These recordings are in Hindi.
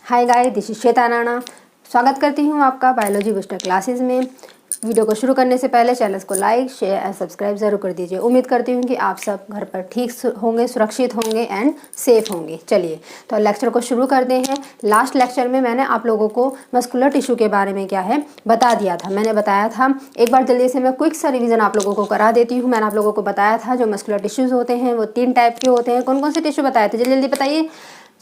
Hi guys, this is Shweta Rana. स्वागत करती हूँ आपका बायोलॉजी बूस्टर क्लासेस में। वीडियो को शुरू करने से पहले चैनल को लाइक शेयर एंड सब्सक्राइब ज़रूर कर दीजिए। उम्मीद करती हूँ कि आप सब घर पर ठीक होंगे, सुरक्षित होंगे एंड सेफ होंगे। चलिए तो लेक्चर को शुरू करते हैं। लास्ट लेक्चर में मैंने आप लोगों को मस्कुलर टिश्यू के बारे में क्या है बता दिया था। मैंने बताया था, एक बार जल्दी से मैं क्विक सा रिवीजन आप लोगों को करा देती हूँ। मैंने आप लोगों को बताया था जो मस्कुलर टिश्यूज़ होते हैं वो 3 टाइप के होते हैं। कौन कौन से टिश्यू बताए थे? जल्दी जल्दी बताइए,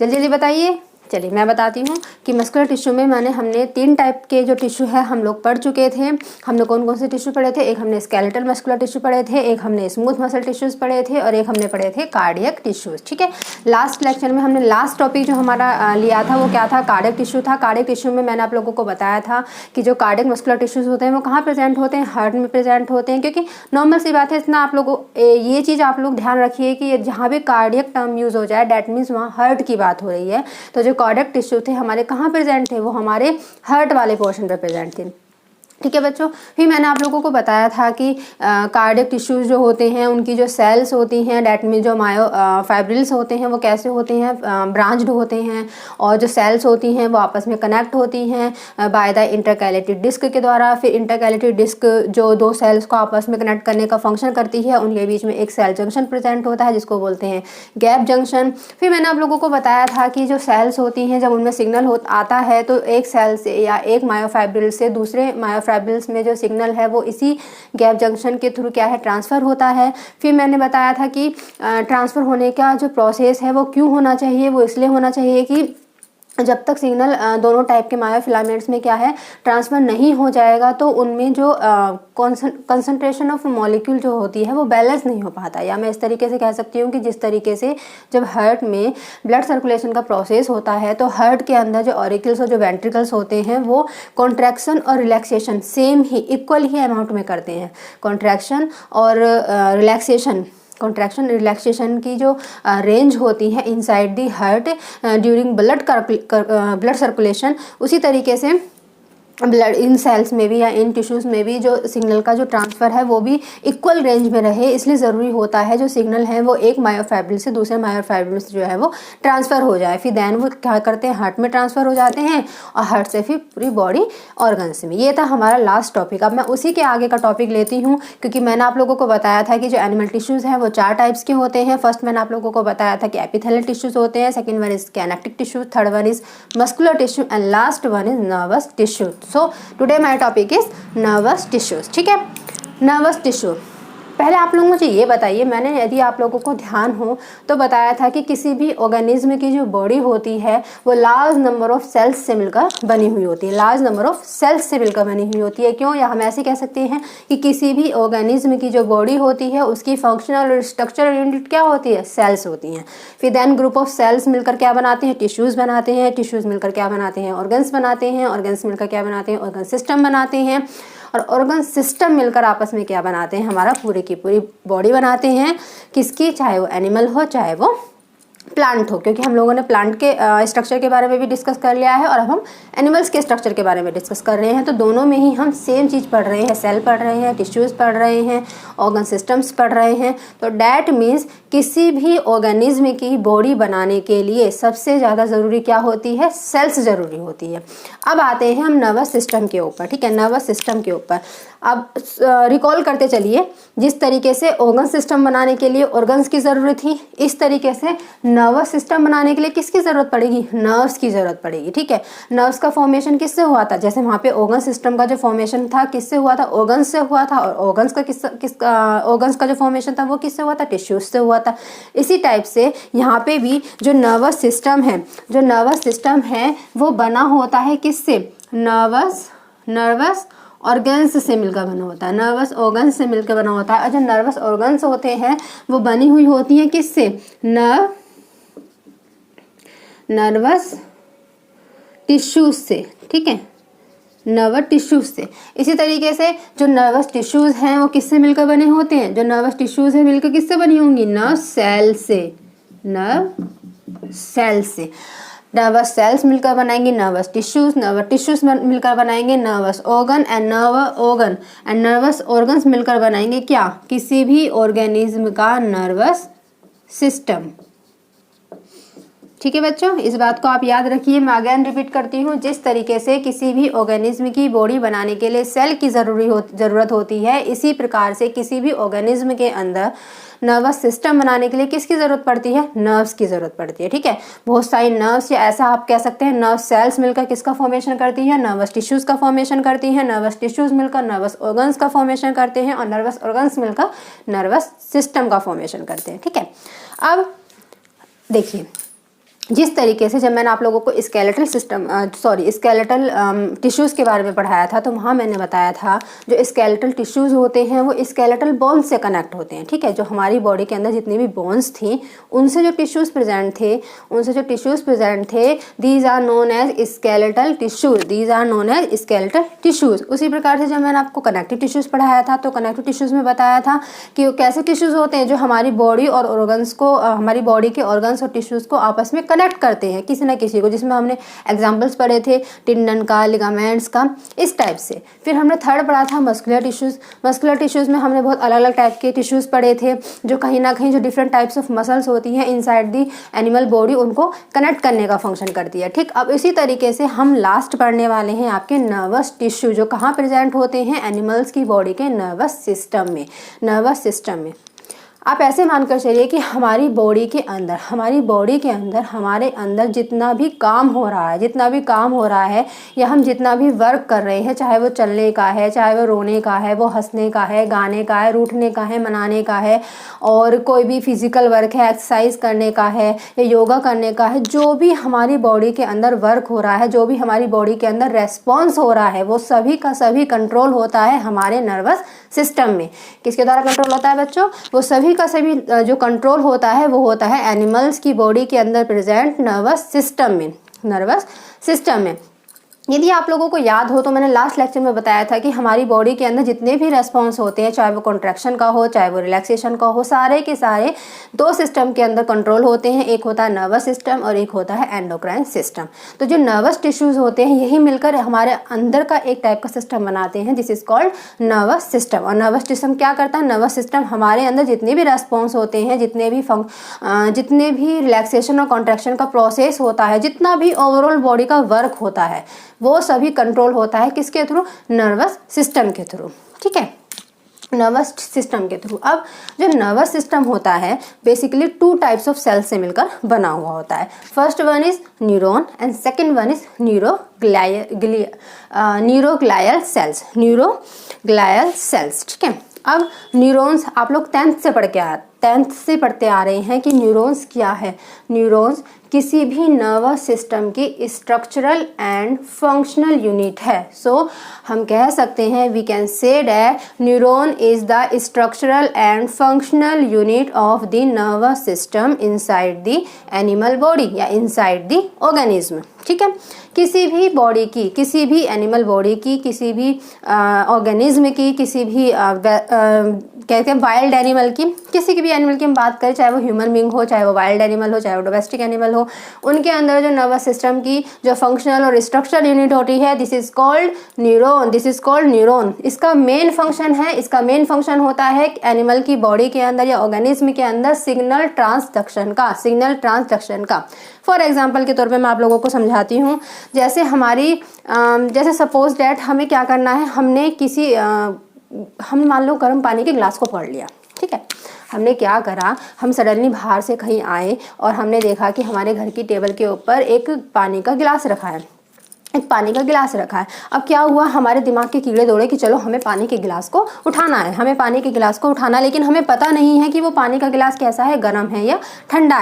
जल्दी जल्दी बताइए। चलिए मैं बताती हूँ कि मस्कुलर टिश्यू में हमने 3 टाइप के जो टिश्यू है हम लोग पढ़ चुके थे। हमने कौन कौन से टिश्यू पढ़े थे? एक हमने स्केलेटल मस्कुलर टिश्यू पढ़े थे, एक हमने स्मूथ मसल टिश्यूज़ पढ़े थे और एक हमने पढ़े थे कार्डियक टिश्यूज़। ठीक है, लास्ट लेक्चर में हमने लास्ट टॉपिक जो हमारा लिया था वो क्या था? कार्डियक टिश्यू था। कार्डियक टिश्यू में मैंने आप लोगों को बताया था कि जो कार्डियक मस्कुलर टिश्यूज़ होते हैं वो कहाँ प्रेजेंट होते हैं? हार्ट में प्रेजेंट होते हैं। क्योंकि नॉर्मल सी बात है, इतना आप लोगों ये चीज़ आप लोग ध्यान रखिए कि जहाँ भी कार्डियक टर्म यूज़ हो जाए डैट मीन्स वहाँ हार्ट की बात हो रही है। तो जो कार्डियक टिश्यू थे हमारे कहाँ प्रेजेंट थे? वो हमारे हार्ट वाले पोर्शन पे प्रेजेंट थे। ठीक है बच्चों, फिर मैंने आप लोगों को बताया था कि कार्डियक टिश्यूज़ जो होते हैं उनकी जो सेल्स होती हैं डैट मीन जो फाइब्रिल्स होते हैं वो कैसे होते हैं? ब्रांच्ड होते हैं। और जो सेल्स होती हैं वो आपस में कनेक्ट होती हैं बाय द इंटरकैलेटेड डिस्क के द्वारा। फिर इंटरकैलेटेड डिस्क जो 2 सेल्स को आपस में कनेक्ट करने का फंक्शन करती है, उनके बीच में एक सेल जंक्शन प्रेजेंट होता है जिसको बोलते हैं गैप जंक्शन। फिर मैंने आप लोगों को बताया था कि जो सेल्स होती हैं जब उनमें सिग्नल आता है तो एक सेल से या एक मायोफाइब्रिल से दूसरे फाइब्रिल्स में जो सिग्नल है वो इसी गैप जंक्शन के थ्रू क्या है? ट्रांसफ़र होता है। फिर मैंने बताया था कि ट्रांसफ़र होने का जो प्रोसेस है वो क्यों होना चाहिए? वो इसलिए होना चाहिए कि जब तक सिग्नल दोनों टाइप के मायोफिलामेंट्स में क्या है ट्रांसफ़र नहीं हो जाएगा तो उनमें जो कंसंट्रेशन ऑफ मॉलिक्यूल जो होती है वो बैलेंस नहीं हो पाता। या मैं इस तरीके से कह सकती हूँ कि जिस तरीके से जब हार्ट में ब्लड सर्कुलेशन का प्रोसेस होता है तो हार्ट के अंदर जो ऑरिकल्स और जो वेंट्रिकल्स होते हैं वो कॉन्ट्रैक्शन और रिलैक्सेशन सेम ही इक्वल ही अमाउंट में करते हैं। कॉन्ट्रैक्शन और रिलैक्सेशन की जो रेंज होती है inside the heart during blood circulation, उसी तरीके से ब्लड इन सेल्स में भी या इन टिश्यूज़ में भी जो सिग्नल का जो ट्रांसफ़र है वो भी इक्वल रेंज में रहे। इसलिए ज़रूरी होता है जो सिग्नल है वो एक मायोफाइब्रिल से दूसरे मायोफाइब्रिल से जो है वो ट्रांसफ़र हो जाए। फिर दैन वो क्या करते हैं? हार्ट में ट्रांसफ़र हो जाते हैं और हार्ट से फिर पूरी बॉडी ऑर्गन्स में। ये था हमारा लास्ट टॉपिक। अब मैं उसी के आगे का टॉपिक लेती हूँ क्योंकि मैंने आप लोगों को बताया था कि जो एनिमल टिश्यूज़ हैं वो 4 टाइप्स के होते हैं। फर्स्ट मैंने आप लोगों को बताया था कि एपिथेलियल टिश्यूज़ होते हैं, second one is connective tissue, third one is muscular tissue and last one is nervous tissue. So today my topic is nervous tissues. ठीक है, नर्वस टिश्यू। पहले आप लोग मुझे ये बताइए, मैंने यदि आप लोगों को ध्यान हो तो बताया था कि किसी भी ऑर्गेनिज्म की जो बॉडी होती है वो लार्ज नंबर ऑफ सेल्स से मिलकर बनी हुई होती है। लार्ज नंबर ऑफ सेल्स से मिलकर बनी हुई होती है। क्यों? या हम ऐसे कह सकते हैं कि किसी भी ऑर्गेनिज्म की जो बॉडी होती है उसकी फंक्शनल और स्ट्रक्चरल यूनिट क्या होती है? सेल्स होती हैं। फिर देन ग्रुप ऑफ सेल्स मिलकर क्या बनाते हैं? टिश्यूज़ बनाते हैं। टिश्यूज़ मिलकर क्या बनाते हैं? ऑर्गन्स बनाते हैं। ऑर्गन्स मिलकर क्या बनाते हैं? ऑर्गन सिस्टम बनाते हैं। और ऑर्गन सिस्टम मिलकर आपस में क्या बनाते हैं? हमारा पूरी की पूरी बॉडी बनाते हैं। किसकी? चाहे वो एनिमल हो चाहे वो प्लांट हो, क्योंकि हम लोगों ने प्लांट के स्ट्रक्चर के बारे में भी डिस्कस कर लिया है और अब हम एनिमल्स के स्ट्रक्चर के बारे में डिस्कस कर रहे हैं। तो दोनों में ही हम सेम चीज़ पढ़ रहे हैं। सेल पढ़ रहे हैं, टिश्यूज़ पढ़ रहे हैं, ऑर्गन सिस्टम्स पढ़ रहे हैं। तो डैट मीन्स किसी भी ऑर्गेनिज्म की बॉडी बनाने के लिए सबसे ज़्यादा ज़रूरी क्या होती है? सेल्स ज़रूरी होती है। अब आते हैं हम नर्वस सिस्टम के ऊपर। ठीक है, नर्वस सिस्टम के ऊपर अब रिकॉल करते चलिए। जिस तरीके से ऑर्गन सिस्टम बनाने के लिए ऑर्गन्स की ज़रूरत थी, इस तरीके से नर्वस सिस्टम बनाने के लिए किसकी ज़रूरत पड़ेगी? नर्व्स की ज़रूरत पड़ेगी। ठीक है, नर्व्स का फॉर्मेशन किससे हुआ था? जैसे वहाँ पे ऑर्गन सिस्टम का जो फॉर्मेशन था किससे हुआ था? ऑर्गन्स से हुआ था। और ऑर्गन्स का जो फॉर्मेशन था वो किससे हुआ था? टिश्यूज से हुआ था। इसी टाइप से यहाँ पे भी जो नर्वस सिस्टम है वो बना होता है किससे? नर्वस ऑर्गन्स से मिलकर बना होता है। नर्वस ऑर्गन्स से मिलकर बना होता है। और जो नर्वस ऑर्गन्स होते हैं वो बनी हुई होती हैं किससे? नर्वस टिश्यूज से। ठीक है, नर्वस टिश्यूज से। इसी तरीके से जो नर्वस टिश्यूज हैं वो किससे मिलकर बने होते हैं? जो नर्वस टिश्यूज हैं मिलकर किससे बनी होंगी? नर्व सेल से। नर्वस सेल्स मिलकर बनाएंगे नर्वस टिश्यूज मिलकर बनाएंगे nervous organ and nervous organs मिलकर बनाएंगे क्या? किसी भी ऑर्गेनिज्म का नर्वस सिस्टम। ठीक है बच्चों, इस बात को आप याद रखिए। मैं अगेन रिपीट करती हूँ, जिस तरीके से किसी भी ऑर्गेनिज्म की बॉडी बनाने के लिए सेल की ज़रूरत होती है, इसी प्रकार से किसी भी ऑर्गेनिज्म के अंदर नर्वस सिस्टम बनाने के लिए किसकी ज़रूरत पड़ती है? नर्व्स की ज़रूरत पड़ती है। ठीक है, बहुत सारी नर्व्स, या ऐसा आप कह सकते हैं नर्व सेल्स मिलकर किसका फॉर्मेशन करती है? नर्वस टिश्यूज़ का फॉर्मेशन करती है। नर्वस टिश्यूज़ मिलकर नर्वस ऑर्गन्स का फॉर्मेशन करते हैं, और नर्वस ऑर्गन्स मिलकर नर्वस सिस्टम का फॉर्मेशन करते हैं। ठीक है, अब देखिए, जिस तरीके से जब मैंने आप लोगों को स्केलेटल टिश्यूज़ के बारे में पढ़ाया था, तो वहाँ मैंने बताया था जो स्केलेटल टिश्यूज़ होते हैं वो स्केलेटल बोन्स से कनेक्ट होते हैं। ठीक है, जो हमारी बॉडी के अंदर जितनी भी बोन्स थी उनसे जो टिश्यूज़ प्रेजेंट थे these are known as skeletal tissues. उसी प्रकार से जब मैंने आपको कनेक्टिव टिश्यूज़ पढ़ाया था, तो कनेक्टिव टिश्यूज़ में बताया था कि वो कैसे टिश्यूज़ होते हैं जो हमारी बॉडी और ऑर्गन्स को, हमारी बॉडी के ऑर्गन्स और टिश्यूज़ को आपस में कनेक्ट करते हैं किसी न किसी को, जिसमें हमने एग्जांपल्स पढ़े थे टिंडन का, लिगामेंट्स का, इस टाइप से। फिर हमने थर्ड पढ़ा था मस्कुलर टिश्यूज़ में हमने बहुत अलग अलग टाइप के टिश्यूज़ पढ़े थे, जो कहीं ना कहीं जो डिफरेंट टाइप्स ऑफ मसल्स होती हैं इनसाइड दी एनिमल बॉडी, उनको कनेक्ट करने का फंक्शन करती है। ठीक, अब इसी तरीके से हम लास्ट पढ़ने वाले हैं आपके नर्वस टिश्यू, जो कहाँ प्रेजेंट होते हैं? एनिमल्स की बॉडी के नर्वस सिस्टम में। आप ऐसे मानकर चलिए कि हमारी बॉडी के अंदर हमारे अंदर जितना भी काम हो रहा है या हम जितना भी वर्क कर रहे हैं, चाहे वो चलने का है, चाहे वो रोने का है, वो हंसने का है, गाने का है, रूठने का है, मनाने का है, और कोई भी फिजिकल वर्क है, एक्सरसाइज करने का है या योगा करने का है, जो भी हमारी बॉडी के अंदर वर्क हो रहा है, जो भी हमारी बॉडी के अंदर रेस्पॉन्स हो रहा है, वो सभी का सभी कंट्रोल होता है हमारे नर्वस सिस्टम में। किसके द्वारा कंट्रोल होता है बच्चों? वो सभी का सभी जो कंट्रोल होता है वो होता है एनिमल्स की बॉडी के अंदर प्रेजेंट नर्वस सिस्टम में। यदि आप लोगों को याद हो तो मैंने लास्ट लेक्चर में बताया था कि हमारी बॉडी के अंदर जितने भी रेस्पॉन्स होते हैं, चाहे वो कॉन्ट्रैक्शन का हो, चाहे वो रिलैक्सेशन का हो, सारे के सारे दो सिस्टम के अंदर कंट्रोल होते हैं। एक होता है नर्वस सिस्टम और एक होता है एंडोक्राइन सिस्टम। तो जो नर्वस टिश्यूज़ होते हैं यही मिलकर हमारे अंदर का एक टाइप का सिस्टम बनाते हैं, this is called nervous system. और नर्वस सिस्टम क्या करता है? नर्वस सिस्टम हमारे अंदर जितने भी रेस्पॉन्स होते हैं, जितने भी रिलैक्सेशन और कॉन्ट्रैक्शन का प्रोसेस होता है, जितना भी ओवरऑल बॉडी का वर्क होता है, वो सभी कंट्रोल होता है किसके थ्रू? नर्वस सिस्टम के थ्रू। ठीक है, नर्वस सिस्टम के थ्रू। अब जो नर्वस सिस्टम होता है बेसिकली 2 टाइप्स ऑफ सेल्स से मिलकर बना हुआ होता है। First one is neuron and second one is neuroglial sales. ठीक है, अब न्यूरॉन्स आप लोग 10th से पढ़ते आ रहे हैं कि न्यूरॉन्स क्या है। न्यूरॉन्स किसी भी नर्वस सिस्टम की स्ट्रक्चरल एंड फंक्शनल यूनिट है। सो हम कह सकते हैं, we can say that neuron is the structural and functional unit of the nervous system inside the animal body या इनसाइड द ऑर्गेनिज्म। ठीक है, किसी भी बॉडी की, किसी भी एनिमल बॉडी की, किसी भी ऑर्गेनिज्म की, किसी भी कहते हैं वाइल्ड एनिमल की, किसी की भी एनिमल की हम बात करें, चाहे वो ह्यूमन बीइंग हो, चाहे वो वाइल्ड एनिमल हो, चाहे वो डोमेस्टिक एनिमल हो, उनके अंदर जो नर्वस सिस्टम की जो फंक्शनल और स्ट्रक्चरल यूनिट होती है, दिस इज कॉल्ड न्यूरॉन। इसका मेन फंक्शन होता है एनिमल की बॉडी के अंदर या ऑर्गेनिज्म के अंदर सिग्नल ट्रांसडक्शन का। फॉर एग्जाम्पल के तौर पे मैं आप लोगों को समझाती हूँ। जैसे जैसे सपोज डैट हमें क्या करना है, हम मान लो गर्म पानी के गिलास को पकड़ लिया। ठीक है, हमने क्या करा, हम सडनली बाहर से कहीं आए और हमने देखा कि हमारे घर की टेबल के ऊपर एक पानी का गिलास रखा है। अब क्या हुआ, हमारे दिमाग के कीड़े दौड़े कि चलो हमें पानी के गिलास को उठाना है, लेकिन हमें पता नहीं है कि वो पानी का गिलास कैसा है, गर्म है या ठंडा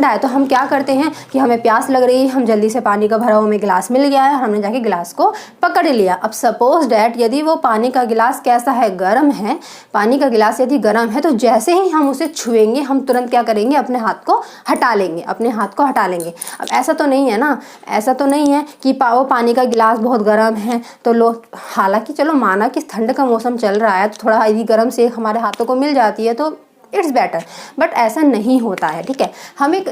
है। तो हम क्या करते हैं कि हमें प्यास लग रही है, हम जल्दी से पानी का भरा हुआ हमें गिलास मिल गया है, हमने जाके गिलास को पकड़ लिया। अब सपोज डैट यदि वो पानी का गिलास कैसा है, गर्म है, पानी का गिलास यदि गर्म है, तो जैसे ही हम उसे छुएंगे हम तुरंत क्या करेंगे, अपने हाथ को हटा लेंगे। अब ऐसा तो नहीं है ना, तो नहीं है कि वो पानी का गिलास बहुत गर्म है तो हालांकि चलो माना कि ठंड का मौसम चल रहा है तो थोड़ा यदि गर्म से हमारे हाथों को मिल जाती है तो इट्स बेटर, बट ऐसा नहीं होता है। ठीक है, हम एक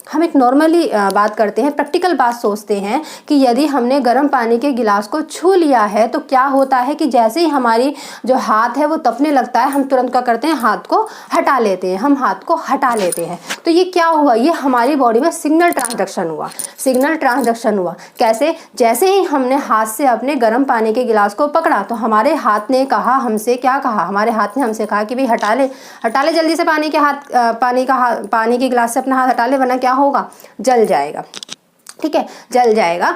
हम एक नॉर्मली बात करते हैं, प्रैक्टिकल बात सोचते हैं कि यदि हमने गर्म पानी के गिलास को छू लिया है तो क्या होता है कि जैसे ही हमारी जो हाथ है वो तपने लगता है, हम तुरंत क्या करते हैं, हाथ को हटा लेते हैं, हम हाथ को हटा लेते हैं। तो ये क्या हुआ, ये हमारी बॉडी में सिग्नल ट्रांसडक्शन हुआ, सिग्नल ट्रांसडक्शन हुआ। कैसे, जैसे ही हमने हाथ से अपने गर्म पानी के गिलास को पकड़ा तो हमारे हाथ ने कहा हमसे, क्या कहा, हमारे हाथ ने हमसे कहा कि भाई हटा ले जल्दी से पानी के गिलास से अपना हाथ हटा ले, वरना क्या होगा, जल जाएगा। ठीक है, जल जाएगा।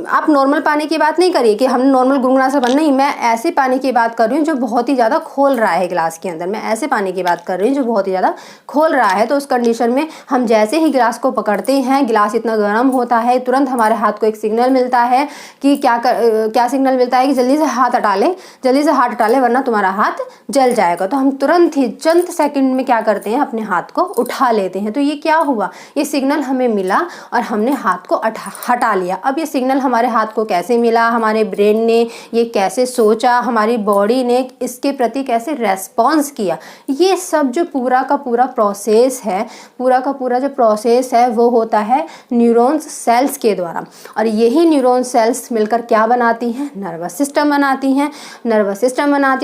आप नॉर्मल पानी की बात नहीं करिए कि हम नॉर्मल गुनगुना सा नहीं, मैं ऐसे पानी की बात कर रही हूँ जो बहुत ही ज़्यादा खोल रहा है गिलास के अंदर, मैं ऐसे पानी की बात कर रही हूँ जो बहुत ही ज़्यादा खोल रहा है। तो उस कंडीशन में हम जैसे ही गिलास को पकड़ते हैं, गिलास इतना गर्म होता है, तुरंत हमारे हाथ को एक सिग्नल मिलता है कि क्या सिग्नल मिलता है कि जल्दी से हाथ हटा ले, वरना तुम्हारा हाथ जल जाएगा। तो हम तुरंत ही चंद सेकंड में क्या करते हैं, अपने हाथ को उठा लेते हैं। तो ये क्या हुआ, ये सिग्नल हमें मिला और हमने हाथ को हटा लिया। अब ये सिग्नल हमारे हाथ को कैसे मिला, हमारे ब्रेन ने ये कैसे सोचा, हमारी बॉडी ने इसके प्रति कैसे रेस्पॉन्स किया, ये सब जो पूरा का पूरा प्रोसेस है, वो होता है न्यूरॉन्स सेल्स के द्वारा। और यही न्यूरॉन सेल्स मिलकर क्या बनाती हैं, नर्वस सिस्टम बनाती हैं।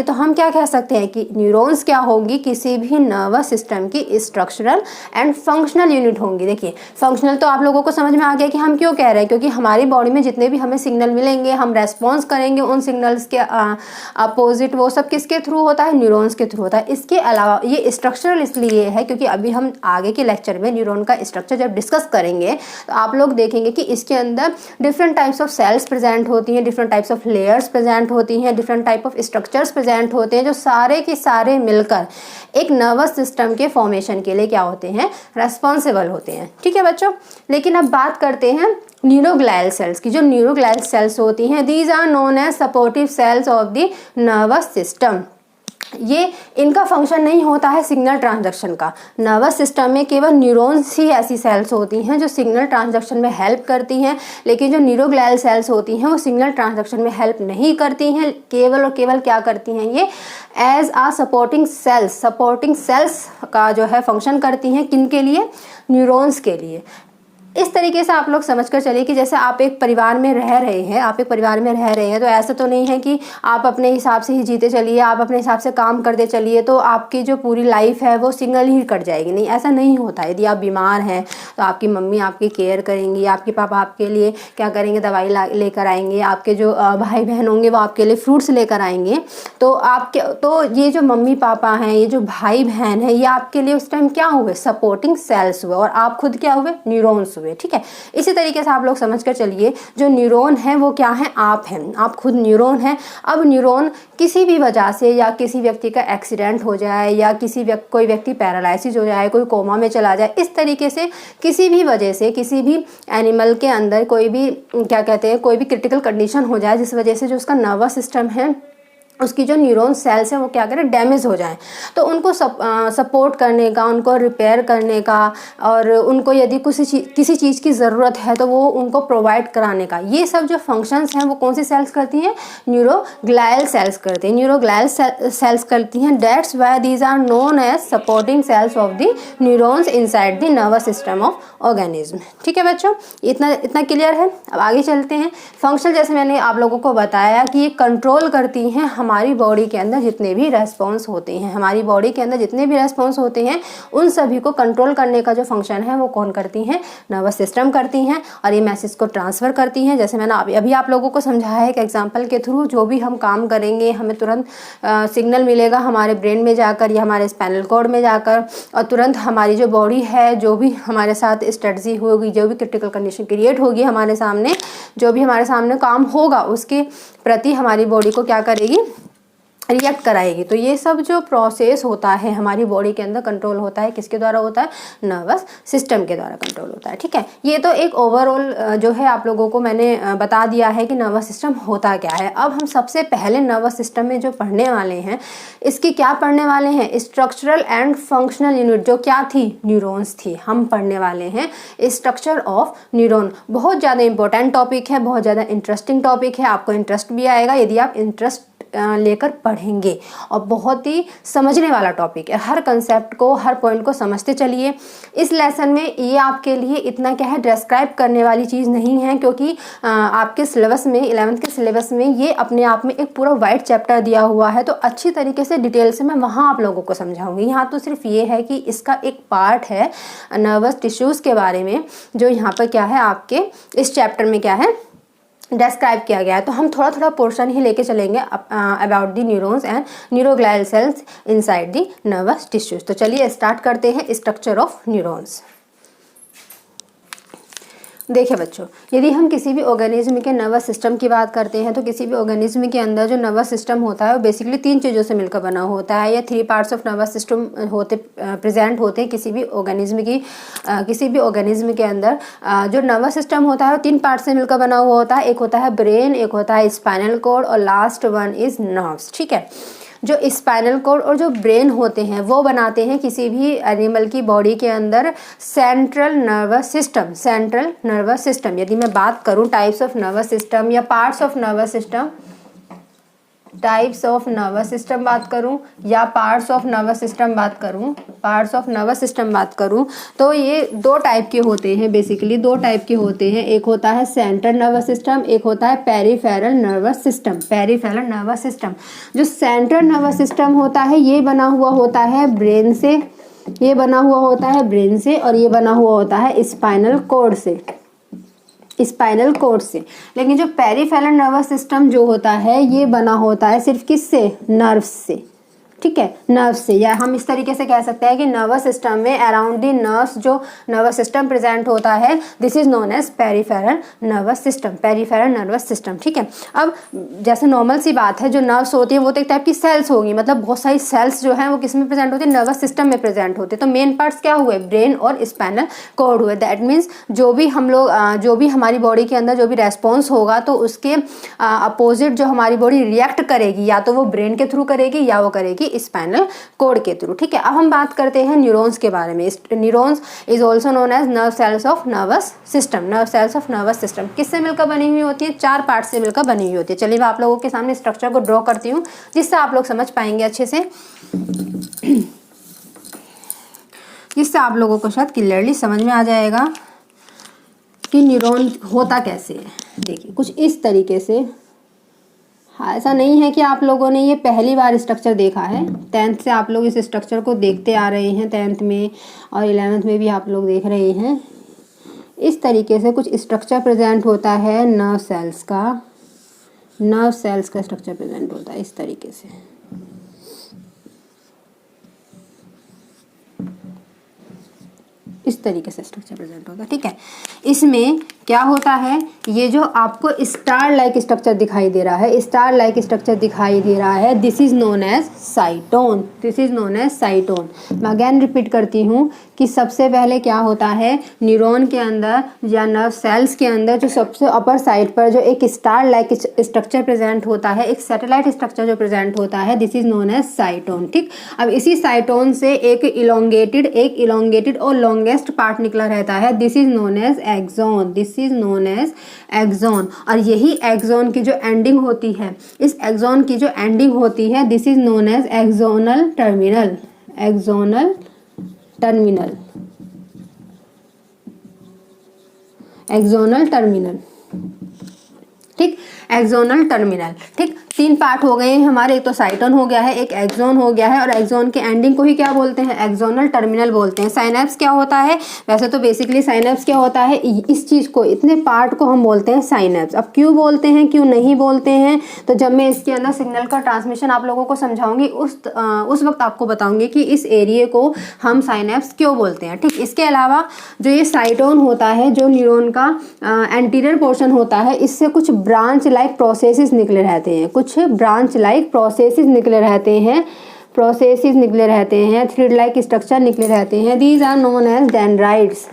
तो हम क्या कह सकते हैं कि न्यूरॉन्स क्या होंगी, किसी भी नर्वस सिस्टम की स्ट्रक्चरल एंड फंक्शनल यूनिट होंगी। देखिए, फंक्शनल तो आप लोगों को समझ में आ गया कि हम क्यों कह रहे हैं, क्योंकि हमारी बॉडी में जितने भी हमें सिग्नल मिलेंगे, हम रेस्पॉन्स करेंगे उन सिग्नल्स के अपोजिट, वो सब किसके थ्रू होता है, न्यूरॉन्स के थ्रू होता है। इसके अलावा ये स्ट्रक्चरल इसलिए है क्योंकि अभी हम आगे के लेक्चर में न्यूरॉन का स्ट्रक्चर जब डिस्कस करेंगे तो आप लोग देखेंगे कि इसके अंदर different types of cells present होती हैं, different types of layers present होती हैं, different type of structures present होते हैं, जो सारे के सारे मिलकर एक नर्वस सिस्टम के फॉर्मेशन के लिए क्या होते हैं, रेस्पॉन्सिबल होते हैं। ठीक है बच्चों, लेकिन अब बात करते हैं न्यूरोग्लायल सेल्स की। जो न्यूरोग्लायल सेल्स होती हैं, these are known as supportive cells of the nervous system. ये इनका फंक्शन नहीं होता है सिग्नल ट्रांसडक्शन का। नर्वस सिस्टम में केवल न्यूरॉन्स ही ऐसी सेल्स होती हैं जो सिग्नल ट्रांसडक्शन में हेल्प करती हैं, लेकिन जो न्यूरोग्लायल सेल्स होती हैं वो सिग्नल ट्रांसडक्शन में हेल्प नहीं करती हैं। केवल और केवल क्या करती हैं, ये एज आ सपोर्टिंग सेल्स का जो है फंक्शन करती हैं। किनके लिए, न्यूरॉन्स के लिए। इस तरीके से आप लोग समझ कर चलिए कि जैसे आप एक परिवार में रह रहे हैं, तो ऐसा तो नहीं है कि आप अपने हिसाब से ही जीते चलिए, आप अपने हिसाब से काम करते चलिए तो आपकी जो पूरी लाइफ है वो सिंगल ही कट जाएगी। नहीं, ऐसा नहीं होता है। यदि आप बीमार हैं तो आपकी मम्मी आपकी केयर करेंगी, आपके पापा आपके लिए क्या करेंगे, दवाई लेकर आएंगे, आपके जो भाई बहन होंगे वो आपके लिए फ्रूट्स लेकर आएंगे। तो ये जो मम्मी पापा हैं, ये जो भाई बहन है, ये आपके लिए उस टाइम क्या हुए, सपोर्टिंग सेल्स हुए, और आप खुद क्या हुए, न्यूरॉन्स हुए। ठीक है, इसी तरीके से आप लोग समझ कर चलिए जो न्यूरॉन है वो क्या है, आप हैं, आप खुद न्यूरॉन हैं। अब न्यूरॉन किसी भी वजह से, या किसी व्यक्ति का एक्सीडेंट हो जाए, या कोई व्यक्ति पैरालिसिस हो जाए, कोई कोमा में चला जाए, इस तरीके से किसी भी वजह से किसी भी एनिमल के अंदर कोई भी कोई भी क्रिटिकल कंडीशन हो जाए, जिस वजह से जो उसका नर्वस सिस्टम है, उसकी जो न्यूरॉन सेल्स हैं वो क्या करें, डैमेज हो जाएं, तो उनको सपोर्ट करने का, उनको रिपेयर करने का, और उनको यदि किसी चीज़ की ज़रूरत है तो वो उनको प्रोवाइड कराने का, ये सब जो फंक्शंस हैं वो कौन सी सेल्स करती हैं, न्यूरोग्लायल सेल्स करती हैं। न्यूरोग्लायल सेल्स करती हैं। That's why these are known as supporting cells of the neurons inside the nervous system of organism. ठीक है बच्चों, इतना क्लियर है। अब आगे चलते हैं। फंक्शन जैसे मैंने आप लोगों को बताया कि ये कंट्रोल करती हैं हमारी बॉडी के अंदर जितने भी रेस्पॉन्स होते हैं, उन सभी को कंट्रोल करने का जो फंक्शन है वो कौन करती हैं, नर्वस सिस्टम करती हैं, और ये मैसेज को ट्रांसफ़र करती हैं। जैसे मैंने अभी आप लोगों को समझाया है कि एग्जाम्पल के थ्रू जो भी हम काम करेंगे हमें तुरंत सिग्नल मिलेगा हमारे ब्रेन में जाकर या हमारे स्पाइनल कॉर्ड में जाकर, और तुरंत हमारी जो बॉडी है, जो भी हमारे साथ स्ट्रेटजी होगी, जो भी क्रिटिकल कंडीशन क्रिएट होगी हमारे सामने, जो भी हमारे सामने काम होगा उसके प्रति हमारी बॉडी को क्या करेगी, रिएक्ट कराएगी। तो ये सब जो प्रोसेस होता है हमारी बॉडी के अंदर कंट्रोल होता है, किसके द्वारा होता है, नर्वस सिस्टम के द्वारा कंट्रोल होता है। ठीक है, ये तो एक ओवरऑल जो है आप लोगों को मैंने बता दिया है कि नर्वस सिस्टम होता क्या है। अब हम सबसे पहले नर्वस सिस्टम में जो पढ़ने वाले हैं, इसकी क्या पढ़ने वाले हैं, स्ट्रक्चरल एंड फंक्शनल यूनिट, जो क्या थी, न्यूरॉन्स थी। हम पढ़ने वाले हैं स्ट्रक्चर ऑफ न्यूरॉन। बहुत ज़्यादा इंपॉर्टेंट टॉपिक है, बहुत ज़्यादा इंटरेस्टिंग टॉपिक है, आपको इंटरेस्ट भी आएगा यदि आप इंटरेस्ट लेकर पढ़ेंगे और बहुत ही समझने वाला टॉपिक है। हर कंसेप्ट को, हर पॉइंट को समझते चलिए। इस लेसन में ये आपके लिए इतना क्या है, डिस्क्राइब करने वाली चीज़ नहीं है, क्योंकि आपके सिलेबस में 11th के सिलेबस में ये अपने आप में एक पूरा वाइड चैप्टर दिया हुआ है, तो अच्छी तरीके से डिटेल से मैं वहाँ आप लोगों को समझाऊंगी। यहाँ तो सिर्फ ये है कि इसका एक पार्ट है नर्वस टिश्यूज़ के बारे में, जो यहाँ पर क्या है आपके इस चैप्टर में क्या है डिस्क्राइब किया गया है। तो हम थोड़ा थोड़ा पोर्शन ही लेके चलेंगे about the neurons and neuroglial sales inside the nervous tissues. तो चलिए स्टार्ट करते हैं स्ट्रक्चर ऑफ न्यूरॉन्स। देखिए बच्चों, यदि हम किसी भी ऑर्गेनिज्म के नर्वस सिस्टम की बात करते हैं तो किसी भी ऑर्गेनिज्म के अंदर जो नर्वस सिस्टम होता है वो बेसिकली 3 चीज़ों से मिलकर बना होता है, या 3 parts of nervous system present होते हैं किसी भी ऑर्गेनिज्म के अंदर। जो नर्वस सिस्टम होता है वो 3 पार्ट से मिलकर बना हुआ होता है। एक होता है ब्रेन, एक होता है स्पाइनल कॉर्ड और लास्ट वन इज नर्व्स। ठीक है, जो स्पाइनल कॉर्ड और जो ब्रेन होते हैं वो बनाते हैं किसी भी एनिमल की बॉडी के अंदर central nervous system. Central nervous system, यदि मैं बात करूं टाइप्स ऑफ नर्वस सिस्टम या parts of nervous system, types of nervous system बात करूं या पार्ट्स ऑफ नर्वस सिस्टम बात करूं, तो ये 2 टाइप के होते हैं, बेसिकली 2 टाइप के होते हैं। एक होता है सेंट्रल नर्वस सिस्टम, एक होता है peripheral nervous system. Peripheral nervous system, जो सेंट्रल नर्वस सिस्टम होता है ये बना हुआ होता है ब्रेन से, और ये बना हुआ होता है स्पाइनल कॉर्ड से। लेकिन जो पेरिफेरल नर्वस सिस्टम जो होता है ये बना होता है सिर्फ किससे, नर्व्स से। ठीक है, नर्व से, या हम इस तरीके से कह सकते हैं कि नर्वस सिस्टम में अराउंड द नर्व्स जो नर्वस सिस्टम प्रेजेंट होता है, this is known as peripheral nervous system. ठीक है, अब जैसे नॉर्मल सी बात है, जो नर्व्स होती है वो तो एक टाइप की सेल्स होगी, मतलब बहुत सारी सेल्स जो है वो किस में प्रेजेंट होती है, नर्वस सिस्टम में प्रेजेंट होते हैं। तो मेन पार्ट्स क्या हुए, ब्रेन और स्पाइनल कॉर्ड हुए। दैट मीन्स जो भी हमारी बॉडी के अंदर जो भी रेस्पॉन्स होगा तो उसके अपोजिट जो हमारी बॉडी रिएक्ट करेगी, या तो वो ब्रेन के थ्रू करेगी या वो करेगी स्पाइनल कॉर्ड के थ्रू। ठीक है, अब हम बात करते हैं न्यूरॉन्स के बारे में। Neurons is also known as nerve cells of nervous system. किससे मिलकर बनी हुई होती है, 4 पार्ट से मिलकर बनी हुई होती है। चलिए मैं आप लोगों के सामने स्ट्रक्चर को ड्रॉ करती हूँ जिससे आप लोग समझ पाएंगे अच्छे से, जिससे आप लोगों को शायद क्लियरली समझ में आ जाएगा कि न्यूरॉन होता कैसे है। देखिए कुछ इस तरीके से, हाँ, ऐसा नहीं है कि आप लोगों ने ये पहली बार स्ट्रक्चर देखा है। 10th से आप लोग इस स्ट्रक्चर को देखते आ रहे हैं, 10th में और 11th में भी आप लोग देख रहे हैं। इस तरीके से कुछ स्ट्रक्चर प्रेजेंट होता है नर्व सेल्स का स्ट्रक्चर प्रेजेंट होता है इस तरीके से। इस तरीके से स्ट्रक्चर प्रेजेंट होगा। ठीक है, इसमें क्या होता है, ये जो आपको स्टार लाइक स्ट्रक्चर दिखाई दे रहा है, this is known as cyton. मैं अगेन रिपीट करती हूँ कि सबसे पहले क्या होता है, न्यूरॉन के अंदर या नर्व सेल्स के अंदर जो सबसे अपर साइड पर जो एक स्टार लाइक स्ट्रक्चर प्रेजेंट होता है, एक सैटेलाइट स्ट्रक्चर जो प्रेजेंट होता है, this is known as cyton. ठीक, अब इसी साइटोन से एक इलोंगेटेड और लॉन्गेस्ट पार्ट निकला रहता है, this is known as axon. और यही एक्सॉन की जो एंडिंग होती है, इस एक्सॉन की जो एंडिंग होती है, this is known as axonal terminal. ठीक, एक्सोनल टर्मिनल। ठीक, 3 पार्ट हो गए हैं हमारे, एक तो साइटोन हो गया है, एक एक्सॉन हो गया है, और एक्सॉन के एंडिंग को ही क्या बोलते हैं, एक्सोनल टर्मिनल बोलते हैं। साइनेप्स क्या होता है, वैसे तो बेसिकली साइनेप्स क्या होता है, इस चीज़ को, इतने पार्ट को हम बोलते हैं साइनेप्स। अब क्यों बोलते हैं, क्यों नहीं बोलते हैं, तो जब मैं इसके अंदर सिग्नल का ट्रांसमिशन आप लोगों को समझाऊंगी उस वक्त आपको बताऊंगी कि इस एरिया को हम साइनेप्स क्यों बोलते हैं। ठीक, इसके अलावा जो ये साइटोन होता है, जो न्यूरॉन का एंटीरियर पोर्शन होता है, इससे कुछ ब्रांच लाइक प्रोसेसेस निकले रहते हैं, थ्रेड लाइक स्ट्रक्चर निकले रहते हैं। These are known as dendrites.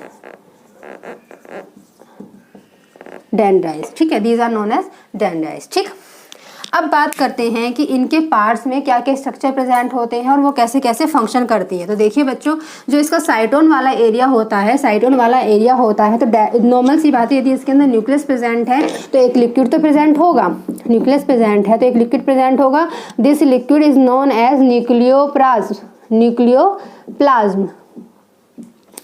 ठीक है, these are known as dendrites. ठीक, अब बात करते हैं कि इनके पार्ट्स में क्या क्या स्ट्रक्चर प्रेजेंट होते हैं और वो कैसे कैसे फंक्शन करती है। तो देखिए बच्चों, जो इसका साइटोन वाला एरिया होता है, साइटोन वाला एरिया होता है, तो नॉर्मल सी बात है, यदि इसके अंदर न्यूक्लियस प्रेजेंट है तो एक लिक्विड तो प्रेजेंट होगा, न्यूक्लियस प्रेजेंट है तो एक लिक्विड प्रेजेंट होगा। This liquid is known as nucleoplasm, nucleoplasm,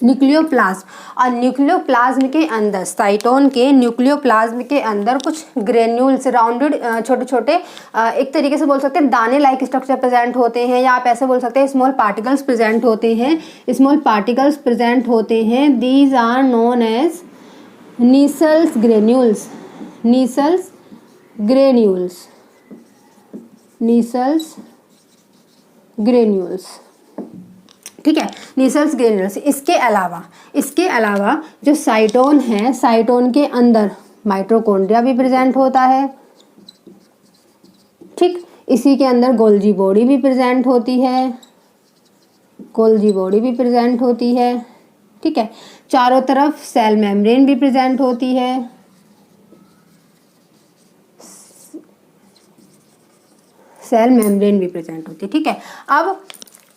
nucleoplasm. और न्यूक्लियोप्लाज्म के अंदर, साइटोन के न्यूक्लियोप्लाज्म के अंदर कुछ ग्रेन्यूल्स, राउंडेड छोटे छोटे, एक तरीके से बोल सकते हैं दाने लाइक स्ट्रक्चर प्रेजेंट होते हैं, या आप ऐसे बोल सकते हैं स्मॉल पार्टिकल्स प्रेजेंट होते हैं, स्मॉल पार्टिकल्स प्रेजेंट होते हैं। These are known as Nissl's granules, Nissl's granules, Nissl's granules, ठीक है, नीसल्स ग्रेन्यूल्स। इसके अलावा जो साइटोन है, साइटोन के अंदर माइटोकॉन्ड्रिया भी प्रेजेंट होता है, ठीक। इसी के अंदर गोल्जी बॉडी भी प्रेजेंट होती है, गोल्जी बॉडी भी प्रेजेंट होती है, ठीक है। चारों तरफ सेल मेम्ब्रेन भी प्रेजेंट होती है, सेल मेम्ब्रेन भी प्रेजेंट होती है, ठीक है। अब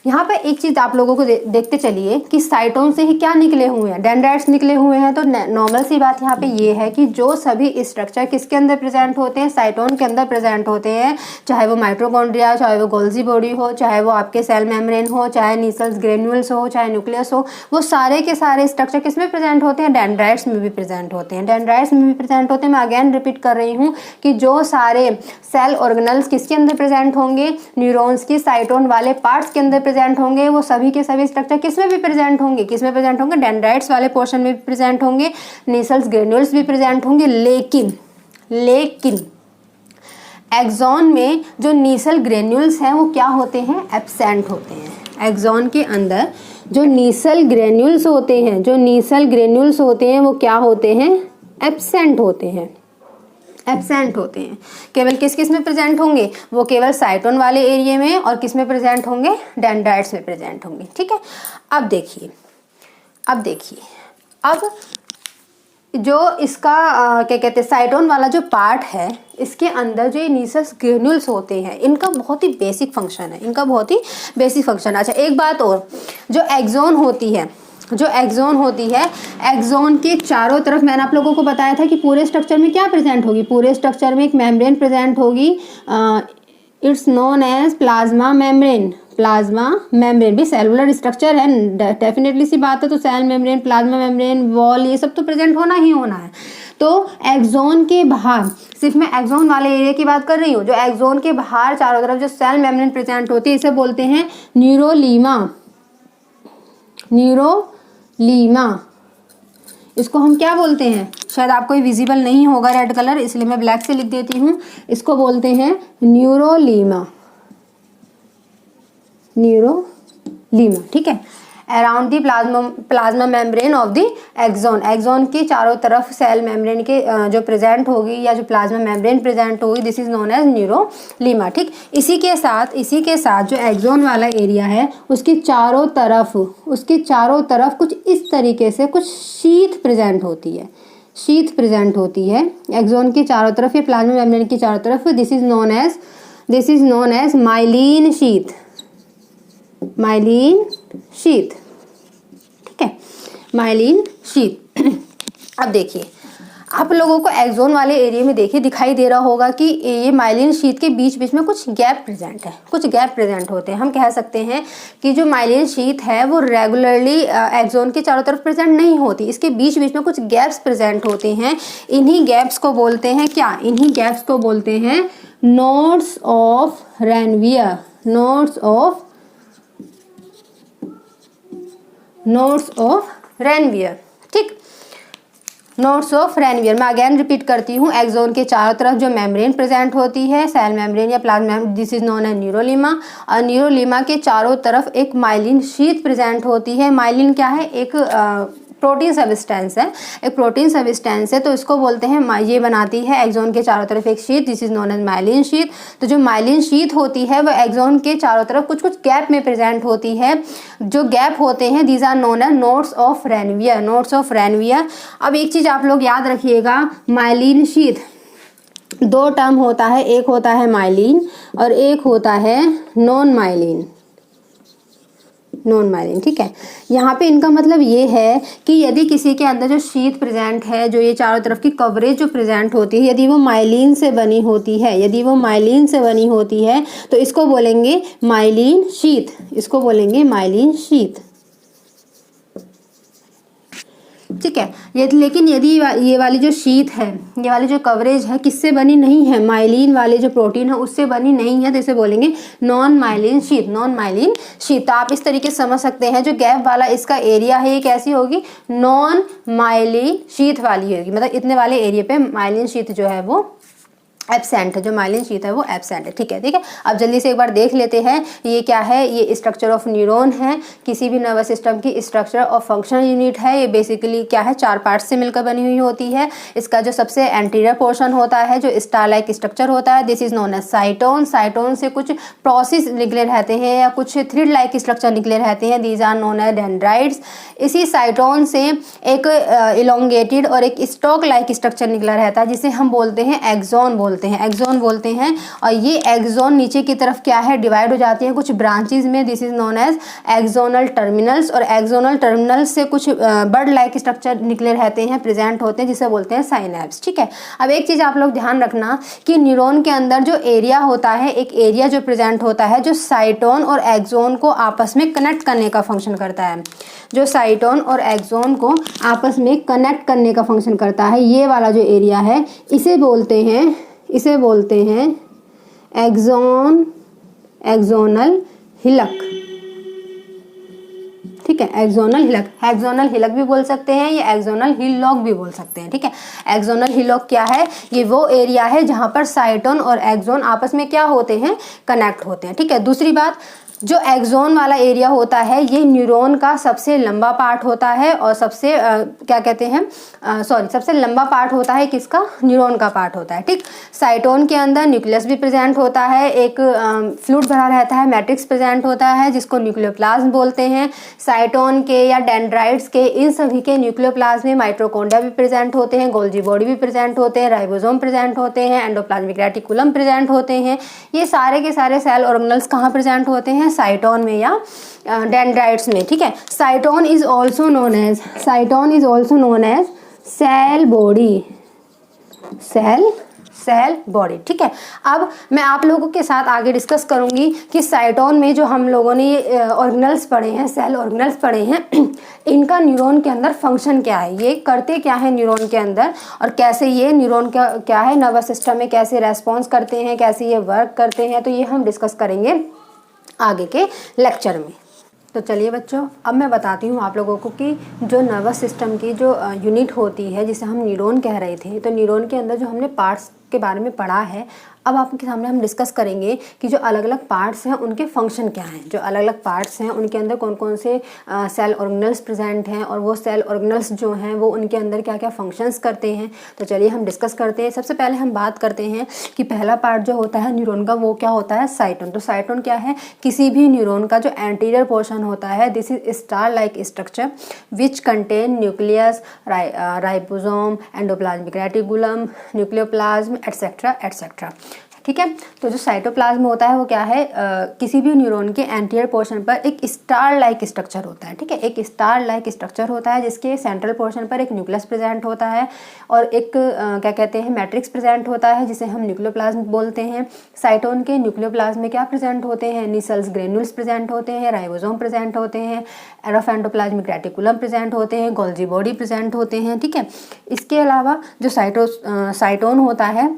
यहाँ पर एक चीज आप लोगों को देखते चलिए कि साइटोन से ही क्या निकले हुए हैं, डेंड्राइट्स निकले हुए हैं। तो नॉर्मल सी बात यहाँ पे ये है कि जो सभी स्ट्रक्चर किसके अंदर प्रेजेंट होते हैं, साइटोन के अंदर प्रेजेंट होते हैं, चाहे वो माइटोकॉन्ड्रिया, चाहे वो गोल्जी बॉडी हो, चाहे वो आपके सेल मेम्ब्रेन हो, चाहे नीसल्स ग्रेन्यूल्स हो, चाहे न्यूक्लियस हो, वो सारे के सारे स्ट्रक्चर किसमें प्रेजेंट होते हैं, डेंड्राइट्स में भी प्रेजेंट होते हैं, डेंड्राइट्स में भी प्रेजेंट होते हैं। मैं अगेन रिपीट कर रही हूँ कि जो सारे सेल ऑर्गेनल्स किसके अंदर प्रेजेंट होंगे, न्यूरॉन्स की साइटोन वाले पार्ट्स के अंदर प्रेजेंट होंगे, वो सभी के सभी स्ट्रक्चर किसमें भी प्रेजेंट होंगे, किसमें प्रेजेंट होंगे, डेंड्राइट्स वाले पोर्शन में भी प्रेजेंट होंगे, नीसल्स ग्रेन्यूल्स भी प्रेजेंट होंगे। लेकिन एक्सॉन में जो नीसल ग्रेन्यूल्स हैं वो क्या होते हैं, एब्सेंट होते हैं। एक्सॉन के अंदर जो नीसल ग्रेन्यूल्स होते हैं, जो नीसल ग्रेन्यूल्स होते हैं वो क्या होते हैं, एब्सेंट होते हैं, एब्सेंट होते हैं। केवल किस किस में प्रेजेंट होंगे, वो केवल साइटोन वाले एरिया में और किस में प्रेजेंट होंगे, डेंड्राइट्स में प्रेजेंट होंगे, ठीक है। अब देखिए अब जो इसका क्या कहते हैं, साइटोन वाला जो पार्ट है, इसके अंदर जो ये नीसल्स ग्रेन्यूल्स होते हैं, इनका बहुत ही बेसिक फंक्शन है, इनका बहुत ही बेसिक फंक्शन। अच्छा, एक बात और, जो एक्सॉन होती है, जो एक्सॉन होती है, एक्सॉन के चारों तरफ मैंने आप लोगों को बताया था कि पूरे स्ट्रक्चर में क्या प्रेजेंट होगी, पूरे स्ट्रक्चर में एक मेम्ब्रेन प्रेजेंट होगी, it's known as plasma membrane. Plasma membrane भी सेलुलर स्ट्रक्चर है, डेफिनेटली सी बात है, तो cell membrane, plasma membrane, wall, ये सब तो प्रेजेंट होना ही होना है। तो एक्सॉन के बाहर, सिर्फ मैं एक्सॉन वाले एरिया की बात कर रही हूँ, जो एक्सॉन के बाहर चारों तरफ जो सेल मेम्ब्रेन प्रेजेंट होती है, इसे बोलते हैं न्यूरोलीमा, न्यूरोलीमा। इसको हम क्या बोलते हैं, शायद आपको ये विजिबल नहीं होगा रेड कलर, इसलिए मैं ब्लैक से लिख देती हूँ। इसको बोलते हैं न्यूरोलीमा, न्यूरोलीमा, ठीक है। Around the plasma membrane of the axon, axon की चारों तरफ सेल मेम्ब्रेन के जो प्रेजेंट होगी, या जो प्लाज्मा मेम्ब्रेन प्रेजेंट होगी, दिस इज नोन एज न्यूरोलीमा, ठीक। इसी के साथ जो एक्सॉन वाला एरिया है, उसके चारों तरफ कुछ इस तरीके से कुछ शीथ प्रेजेंट होती है, शीथ प्रेजेंट होती है एक्सॉन के चारों तरफ, या प्लाज्मा मेम्ब्रेन की चारों तरफ। This is known as myelin sheath, myelin sheath, ठीक है, माइलिन शीथ। अब देखिए, आप लोगों को एक्सॉन वाले एरिया में देखिए दिखाई दे रहा होगा कि ये माइलिन शीथ के बीच बीच में कुछ गैप प्रेजेंट है, कुछ गैप प्रेजेंट होते हैं। हम कह सकते हैं कि जो माइलिन शीथ है वो रेगुलरली एक्सॉन के चारों तरफ प्रेजेंट नहीं होती, इसके बीच बीच में कुछ गैप्स प्रेजेंट होते हैं। इन्हीं गैप्स को बोलते हैं क्या, इन्हीं गैप्स को बोलते हैं nodes of Ranvier, nodes of Ranvier, ठीक, नोड्स ऑफ रेनवियर। मैं अगेन रिपीट करती हूँ, एक्सॉन के चारों तरफ जो मेम्ब्रेन प्रेजेंट होती है, सेल मेम्ब्रेन या plasma, this is known as neurilemma. और न्यूरोलीमा के चारों तरफ एक माइलिन शीथ प्रेजेंट होती है। माइलिन क्या है, एक प्रोटीन सब्सटेंस है, एक प्रोटीन सब्सटेंस है, तो इसको बोलते हैं, ये बनाती है एक्सॉन के चारों तरफ एक sheath, this is known as myelin sheath. तो जो माइलिन शीथ होती है वो एक्सॉन के चारों तरफ कुछ कुछ गैप में प्रेजेंट होती है। जो गैप होते हैं these are known as nodes of Ranvier, nodes of Ranvier. अब एक चीज आप लोग याद रखिएगा, माइलिन शीथ दो टर्म होता है, एक होता है माइलिन और एक होता है नॉन माइलिन। नॉन माइलिन, ठीक है। यहाँ पे इनका मतलब ये है कि यदि किसी के अंदर जो शीथ प्रेजेंट है, जो ये चारों तरफ की कवरेज जो प्रेजेंट होती है, यदि वो माइलिन से बनी होती है, यदि वो माइलिन से बनी होती है तो इसको बोलेंगे माइलिन शीथ, इसको बोलेंगे माइलिन शीथ, ठीक है। ये लेकिन यदि ये वाली जो शीट है, ये वाली जो कवरेज है किससे बनी नहीं है, माइलिन वाले जो प्रोटीन है उससे बनी नहीं है, तो इसे बोलेंगे non myelin sheath, non myelin sheath. तो आप इस तरीके से समझ सकते हैं जो गैप वाला इसका एरिया है ये कैसी होगी, नॉन माइलिन शीट वाली होगी, मतलब इतने वाले एरिया पे माइलिन शीट जो है वो एब्सेंट है, जो माइलिन शीट है वो एब्सेंट है, ठीक है, ठीक है। अब जल्दी से एक बार देख लेते हैं ये क्या है। ये स्ट्रक्चर ऑफ न्यूरॉन है, किसी भी नर्वस सिस्टम की स्ट्रक्चर ऑफ फंक्शनल यूनिट है। ये बेसिकली क्या है, 4 पार्ट से मिलकर बनी हुई होती है। इसका जो सबसे एंटीरियर पोर्शन होता है, जो स्टार लाइक स्ट्रक्चर होता है, this is known as cyton. Cyton से कुछ प्रोसेस निकले रहते हैं या कुछ थ्रेड लाइक स्ट्रक्चर निकले रहते हैं, these are known as dendrites. इसी साइटोन से एक इलोंगेटेड और एक स्टॉक लाइक स्ट्रक्चर निकला रहता है जिसे हम बोलते हैं एक्सॉन एक्सॉन बोलते हैं। और ये एक्सॉन नीचे की तरफ क्या है, डिवाइड हो जाती है कुछ ब्रांचेस में, this is known as axonal terminals. और एक्सोनल टर्मिनल्स से कुछ बर्ड लाइक स्ट्रक्चर निकले रहते हैं, प्रेजेंट होते हैं, जिसे बोलते हैं साइनैप्स, ठीक है। अब एक चीज आप लोग ध्यान रखना कि न्यूरॉन के अंदर जो एरिया होता है, एक एरिया जो प्रेजेंट होता है जो साइटोन और एक्सोन को आपस में कनेक्ट करने का फंक्शन करता है, जो साइटोन और एक्सोन को आपस में कनेक्ट करने का फंक्शन करता है, ये वाला जो एरिया है इसे बोलते हैं एक्सोन, एक्सोनल हिलक, ठीक है, एक्सोनल हिलक। एक्सोनल हिलक भी बोल सकते हैं, ये एक्सोनल हिलॉक भी बोल सकते हैं, ठीक है। एक्सोनल हिलॉक क्या है, ये वो एरिया है जहां पर साइटोन और एक्सोन आपस में क्या होते हैं, कनेक्ट होते हैं, ठीक है। दूसरी बात, जो एक्सोन वाला एरिया होता है ये न्यूरॉन का सबसे लंबा पार्ट होता है और सबसे सबसे लंबा पार्ट होता है किसका, न्यूरॉन का पार्ट होता है, ठीक। साइटोन के अंदर न्यूक्लियस भी प्रेजेंट होता है, एक फ्लूइड भरा रहता है, मैट्रिक्स प्रेजेंट होता है जिसको न्यूक्लियोप्लाज्म बोलते हैं। साइटोन के या डेंड्राइट्स के इन सभी के न्यूक्लियोप्लाज्म में माइटोकॉन्ड्रिया भी प्रेजेंट होते हैं, गोल्जी बॉडी भी प्रेजेंट होते हैं, राइबोसोम प्रेजेंट होते हैं, एंडोप्लाज्मिक रेटिकुलम प्रेजेंट होते हैं। ये सारे के सारे सेल ऑर्गेनल्स कहाँ प्रेजेंट होते हैं, साइटोन में या डेंड्राइट्स में, ठीक है। Cyton is also known as cell body, cell body, ठीक है। अब मैं आप लोगों के साथ आगे डिस्कस करूंगी कि साइटोन में जो हम लोगों ने ऑर्गेनल्स पढ़े हैं, सेल ऑर्गेनल्स पढ़े हैं, इनका न्यूरॉन के अंदर फंक्शन क्या है, ये करते क्या है न्यूरॉन के अंदर, और कैसे ये न्यूरॉन का क्या है नर्वस सिस्टम में कैसे रेस्पॉन्स करते हैं, कैसे ये वर्क करते हैं, तो ये हम डिस्कस करेंगे आगे के लेक्चर में। तो चलिए बच्चों, अब मैं बताती हूँ आप लोगों को कि जो नर्वस सिस्टम की जो यूनिट होती है जिसे हम न्यूरॉन कह रहे थे, तो न्यूरॉन के अंदर जो हमने पार्ट्स के बारे में पढ़ा है, अब आपके सामने हम डिस्कस करेंगे कि जो अलग अलग पार्ट्स हैं उनके फंक्शन क्या हैं, जो अलग अलग पार्ट्स हैं उनके अंदर कौन कौन से सेल ऑर्गेनल्स प्रेजेंट हैं और वो सेल ऑर्गेनल्स जो हैं वो उनके अंदर क्या क्या फंक्शंस करते हैं। तो चलिए हम डिस्कस करते हैं। सबसे पहले हम बात करते हैं कि पहला पार्ट जो होता है न्यूरॉन का वो क्या होता है, साइटोन। तो साइटोन क्या है, किसी भी न्यूरॉन का जो एंटीरियर पोर्शन होता है, this is star like structure which contain nucleus, ribosome, endoplasmic reticulum, nucleoplasm etcetera etcetera, ठीक है। तो जो साइटोप्लाज्म होता है वो क्या है, किसी भी न्यूरॉन के एंटीरियर पोर्शन पर एक स्टार लाइक स्ट्रक्चर होता है, ठीक है। एक स्टार लाइक स्ट्रक्चर होता है जिसके सेंट्रल पोर्शन पर एक न्यूक्लियस प्रेजेंट होता है और एक क्या कहते हैं मैट्रिक्स प्रेजेंट होता है जिसे हम न्यूक्लियोप्लाज्म बोलते हैं। साइटोन के न्यूक्लियोप्लाज्म में क्या प्रेजेंट होते हैं, निसल्स ग्रेन्यूल्स प्रेजेंट होते हैं, राइबोसोम प्रेजेंट होते हैं, एरोफ एंडोप्लाज्मिक रेटिकुलम प्रेजेंट होते हैं, गोल्जी बॉडी प्रेजेंट होते हैं, ठीक है। इसके अलावा जो साइटोन होता है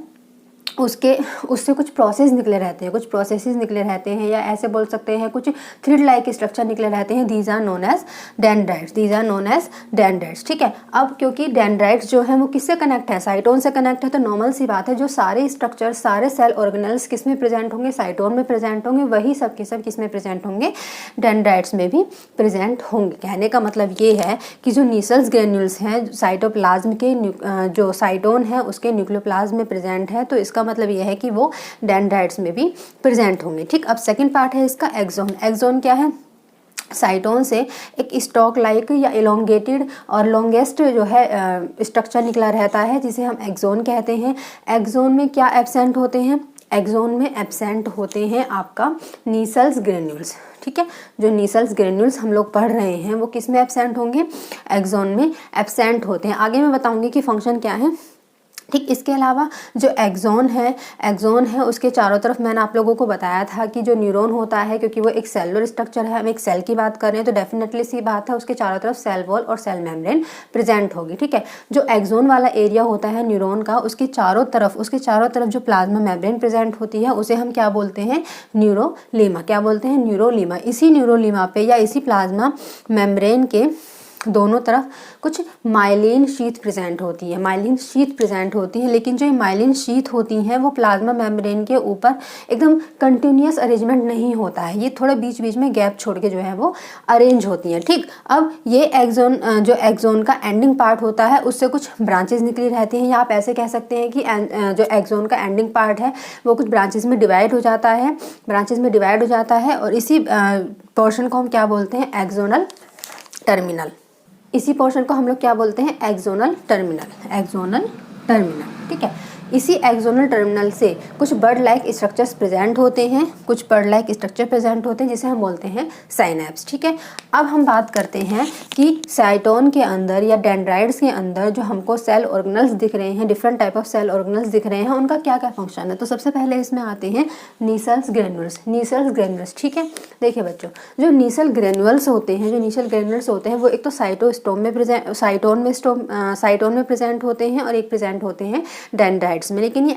उससे कुछ प्रोसेस निकले रहते हैं, कुछ प्रोसेसेस निकले रहते हैं, या ऐसे बोल सकते हैं कुछ थ्रेड लाइक स्ट्रक्चर निकले रहते हैं, these are known as dendrites, these are known as dendrites, ठीक है। अब क्योंकि डेंड्राइट्स जो है वो किससे कनेक्ट है, साइटोन से कनेक्ट है, तो नॉर्मल सी बात है जो सारे स्ट्रक्चर सारे सेल ऑर्गेनल्स किस में प्रेजेंट होंगे, साइटोन में प्रेजेंट होंगे, वही सब के सब किस में प्रेजेंट होंगे, डेंड्राइट्स में भी प्रेजेंट होंगे। कहने का मतलब ये है कि जो निसल्स ग्रेन्यूल्स हैं साइटोप्लाज्म के जो साइटोन है उसके न्यूक्लियोप्लाज्म में प्रेजेंट है, तो इसका मतलब यह है कि वो डेंड्राइट्स में भी प्रेजेंट होंगे, ठीक। अब सेकंड पार्ट है इसका एक्सोन। एक्सोन क्या है, साइटोन से एक स्टॉक लाइक या इलोंगेटेड और लॉन्गेस्ट जो है स्ट्रक्चर निकला रहता है, जिसे हम एक्सोन कहते हैं। एक्सोन में क्या एब्सेंट होते हैं? एक्सोन में एब्सेंट होते हैं आपका नीसल्स ग्रेन्यूल्स। ठीक है, जो नीसल्स ग्रेन्यूल्स हम लोग पढ़ रहे हैं वो किस में एब्सेंट होंगे? एक्सोन में एब्सेंट होते हैं। आगे मैं बताऊंगी कि फंक्शन क्या है। ठीक, इसके अलावा जो एक्सोन है उसके चारों तरफ मैंने आप लोगों को बताया था कि जो न्यूरॉन होता है, क्योंकि वो एक सेलुलर स्ट्रक्चर है, हम एक सेल की बात कर रहे हैं, तो डेफिनेटली सी बात है उसके चारों तरफ सेल वॉल और सेल मेम्ब्रेन प्रेजेंट होगी। ठीक है, जो एक्सोन वाला एरिया होता है न्यूरॉन का, उसके चारों तरफ जो प्लाज्मा मेम्ब्रेन प्रेजेंट होती है उसे हम क्या बोलते हैं? न्यूरोलीमा। क्या बोलते हैं? न्यूरोलीमा। इसी न्यूरोलीमा पे या इसी प्लाज्मा मेम्ब्रेन के दोनों तरफ कुछ माइलिन शीथ प्रेजेंट होती है, लेकिन जो माइलिन शीथ होती हैं वो प्लाज्मा मेम्ब्रेन के ऊपर एकदम कंटिन्यूअस अरेंजमेंट नहीं होता है, ये थोड़ा बीच बीच में गैप छोड़ के जो है वो अरेंज होती हैं। ठीक, अब ये जो एक्सोन का एंडिंग पार्ट होता है उससे कुछ ब्रांचेस निकली रहती हैं, या आप ऐसे कह सकते हैं कि जो एक्सोन का एंडिंग पार्ट है वो कुछ ब्रांचेस में डिवाइड हो जाता है, और इसी पोर्शन को हम क्या बोलते हैं? Axonal terminal. इसी पोर्शन को हम लोग क्या बोलते हैं? Axonal terminal. ठीक है, इसी एक्सोनल टर्मिनल से कुछ बर्ड लाइक स्ट्रक्चर्स प्रेजेंट होते हैं, जिसे हम बोलते हैं साइनेप्स। ठीक है, अब हम बात करते हैं कि साइटोन के अंदर या डेंड्राइट्स के अंदर जो हमको सेल ऑर्गेनल्स दिख रहे हैं, different type of cell organelles दिख रहे हैं, उनका क्या क्या फंक्शन है। तो सबसे पहले इसमें आते हैं नीसल्स ग्रेन्यूल्स। ठीक है, देखिए बच्चों, जो नीसल ग्रेन्यूल्स होते हैं वो एक तो साइटोन में प्रेजेंट होते हैं और एक प्रेजेंट होते हैं डेंड्राइट्स में, लेकिन ये